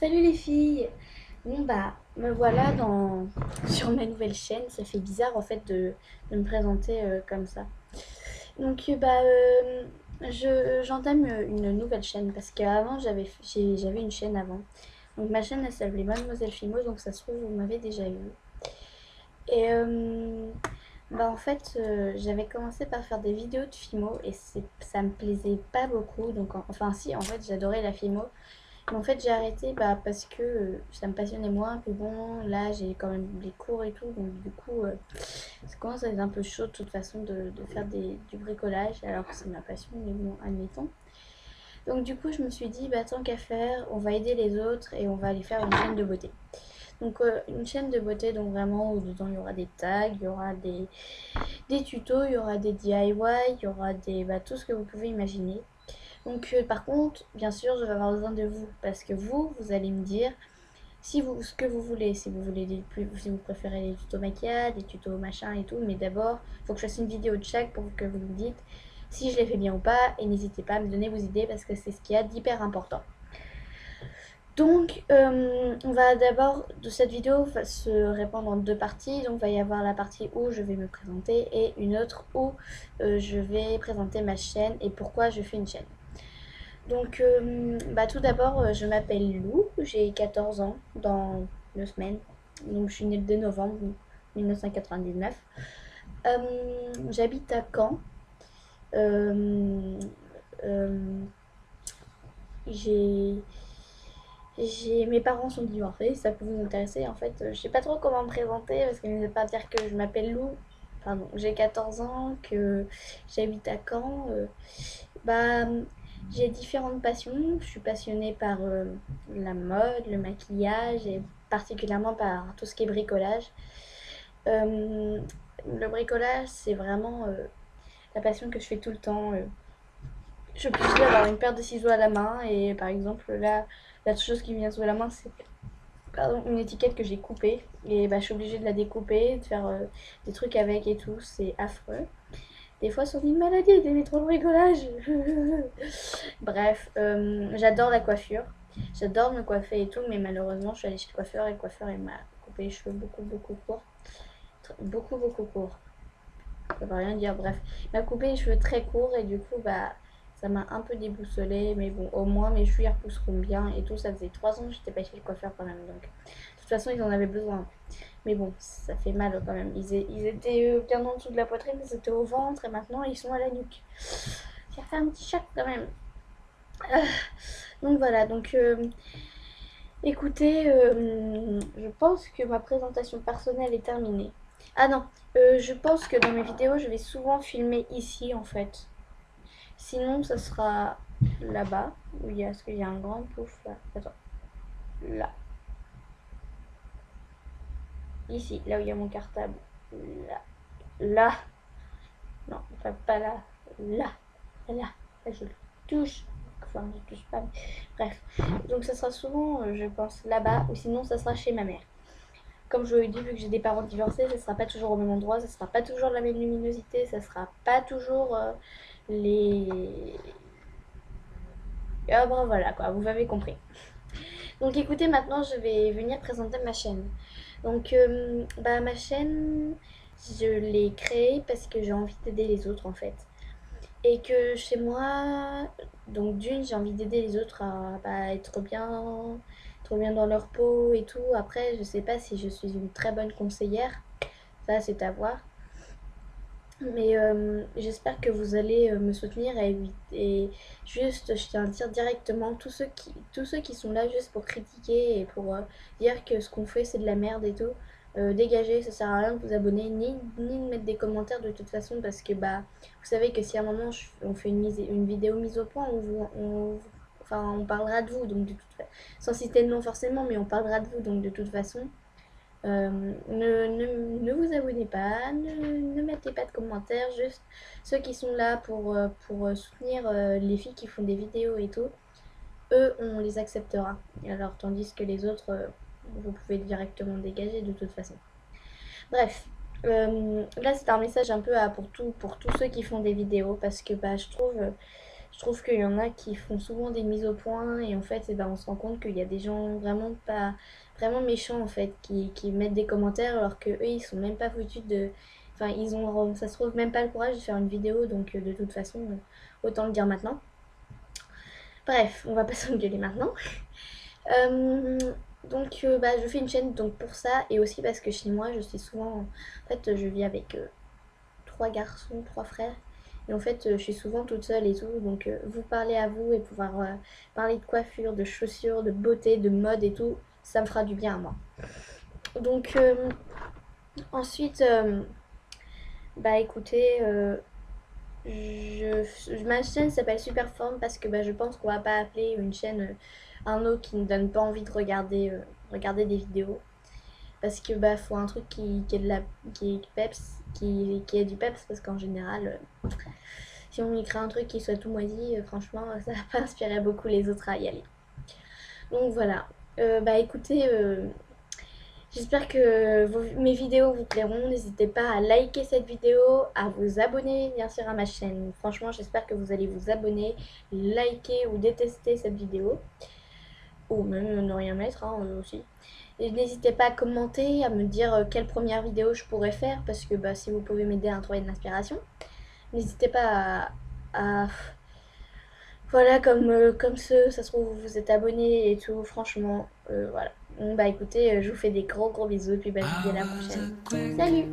Salut les filles! Bon me voilà sur ma nouvelle chaîne. Ça fait bizarre en fait de me présenter comme ça. Donc j'entame une nouvelle chaîne parce qu'avant j'avais une chaîne avant. Donc ma chaîne elle s'appelait Mademoiselle Fimo, donc ça se trouve vous m'avez déjà eu. Et en fait j'avais commencé par faire des vidéos de Fimo et ça me plaisait pas beaucoup. Donc enfin si en fait j'adorais la Fimo. Mais en fait, j'ai arrêté parce que ça me passionnait moins. Puis bon, là, j'ai quand même des cours et tout. Donc, du coup, ça commence à être un peu chaud de toute façon de faire du bricolage. Alors que c'est ma passion, mais bon, admettons. Donc, du coup, je me suis dit, tant qu'à faire, on va aider les autres et on va aller faire une chaîne de beauté. Donc, une chaîne de beauté, donc vraiment, où dedans, il y aura des tags, il y aura des tutos, il y aura des DIY, il y aura tout ce que vous pouvez imaginer. Donc par contre, bien sûr, je vais avoir besoin de vous parce que vous allez me dire ce que vous voulez, si vous préférez les tutos maquillage, des tutos machin et tout, mais d'abord, il faut que je fasse une vidéo de chaque pour que vous me dites si je l'ai fait bien ou pas et n'hésitez pas à me donner vos idées parce que c'est ce qu'il y a d'hyper important. Donc, on va d'abord, de cette vidéo va se répandre en deux parties. Donc, il va y avoir la partie où je vais me présenter et une autre où je vais présenter ma chaîne et pourquoi je fais une chaîne. Donc, tout d'abord, je m'appelle Lou, j'ai 14 ans dans 2 semaines. Donc, je suis née le 2 novembre 1999. J'habite à Caen. Euh, euh, j'ai, mes parents sont divorcés, ça peut vous intéresser. En fait, je sais pas trop comment me présenter parce qu'il ne veut pas dire que je m'appelle Lou. Pardon, j'ai 14 ans, que j'habite à Caen. Bah, j'ai différentes passions. Je suis passionnée par la mode, le maquillage et particulièrement par tout ce qui est bricolage. Le bricolage, c'est vraiment la passion que je fais tout le temps. Je peux juste avoir une paire de ciseaux à la main et par exemple là, la chose qui me vient sous la main, c'est une étiquette que j'ai coupée et je suis obligée de la découper, de faire des trucs avec et tout. C'est affreux. Des fois, c'est une maladie d'aimer trop le bricolage. Bref, j'adore la coiffure. J'adore me coiffer et tout, mais malheureusement, je suis allée chez le coiffeur et le coiffeur il m'a coupé les cheveux beaucoup courts. Beaucoup courts. Ça veut rien dire, bref. Il m'a coupé les cheveux très courts et du coup, ça m'a un peu déboussolée. Mais bon, au moins, mes cheveux ils repousseront bien et tout. Ça faisait 3 ans que j'étais pas chez le coiffeur quand même. Donc, de toute façon, ils en avaient besoin. Mais bon, ça fait mal quand même. Ils étaient bien en dessous de la poitrine, ils étaient au ventre et maintenant ils sont à la nuque. Ça fait un petit choc quand même. Donc voilà, écoutez, je pense que ma présentation personnelle est terminée. Ah non, je pense que dans mes vidéos, je vais souvent filmer ici en fait. Sinon, ça sera là-bas, où il y a, parce qu'il y a un grand pouf là. Attends, là. Ici, là où il y a mon cartable. Là. Là. Non, enfin pas là. Là. Là. Là, je le touche. Enfin, je touche pas. Bref. Donc, ça sera souvent, je pense, là-bas, ou sinon, ça sera chez ma mère. Comme je vous l'ai dit, vu que j'ai des parents divorcés, ça sera pas toujours au même endroit, ça sera pas toujours la même luminosité, ça sera pas toujours les. Ah bon, voilà quoi, vous avez compris. Donc écoutez, maintenant je vais venir présenter ma chaîne. Donc ma chaîne, je l'ai créée parce que j'ai envie d'aider les autres en fait. Et que chez moi, donc d'une, j'ai envie d'aider les autres à être bien dans leur peau et tout. Après, je sais pas si je suis une très bonne conseillère, ça c'est à voir. Mais j'espère que vous allez me soutenir et juste, je tiens à dire directement, tous ceux qui sont là juste pour critiquer et pour dire que ce qu'on fait c'est de la merde et tout, dégagez, ça sert à rien de vous abonner ni de mettre des commentaires de toute façon parce que vous savez que si à un moment on fait une vidéo mise au point, enfin, on parlera de vous, donc de toute façon, sans citer de nom forcément, mais on parlera de vous, donc de toute façon. Ne vous abonnez pas, ne mettez pas de commentaires, juste ceux qui sont là pour soutenir les filles qui font des vidéos et tout, eux, on les acceptera. Alors, tandis que les autres, vous pouvez directement dégager de toute façon. Bref, là c'est un message un peu pour tous ceux qui font des vidéos parce que je Je trouve qu'il y en a qui font souvent des mises au point et en fait eh ben, on se rend compte qu'il y a des gens vraiment pas vraiment méchants en fait qui mettent des commentaires alors que eux ils sont même pas foutus de enfin ils ont ça se trouve même pas le courage de faire une vidéo donc de toute façon autant le dire maintenant. Bref, on va pas s'engueuler maintenant. Euh, bah, je fais une chaîne donc pour ça et aussi parce que chez moi je suis souvent en fait je vis avec 3 garçons, 3 frères. Et en fait, je suis souvent toute seule et tout. Donc, vous parler à vous et pouvoir parler de coiffure, de chaussures, de beauté, de mode et tout, ça me fera du bien à moi. Donc, ensuite, bah écoutez, ma chaîne s'appelle Superform parce que bah, je pense qu'on va pas appeler une chaîne un nom qui ne donne pas envie de regarder des vidéos. Parce que bah faut un truc qui est de la qui est peps, qui est du peps parce qu'en général si on y crée un truc qui soit tout moisi, franchement ça va pas inspirer beaucoup les autres à y aller. Donc voilà. Bah écoutez, j'espère que mes vidéos vous plairont. N'hésitez pas à liker cette vidéo, à vous abonner bien sûr à ma chaîne. Franchement j'espère que vous allez vous abonner, liker ou détester cette vidéo. Ou même ne rien mettre hein, aussi. Et n'hésitez pas à commenter, à me dire quelle première vidéo je pourrais faire, parce que bah, si vous pouvez m'aider à trouver de l'inspiration. N'hésitez pas voilà, comme ceux, ça se trouve, vous vous êtes abonnés et tout, franchement, voilà. Bon, bah écoutez, je vous fais des gros bisous, et puis bah, je vous dis à la prochaine. Salut!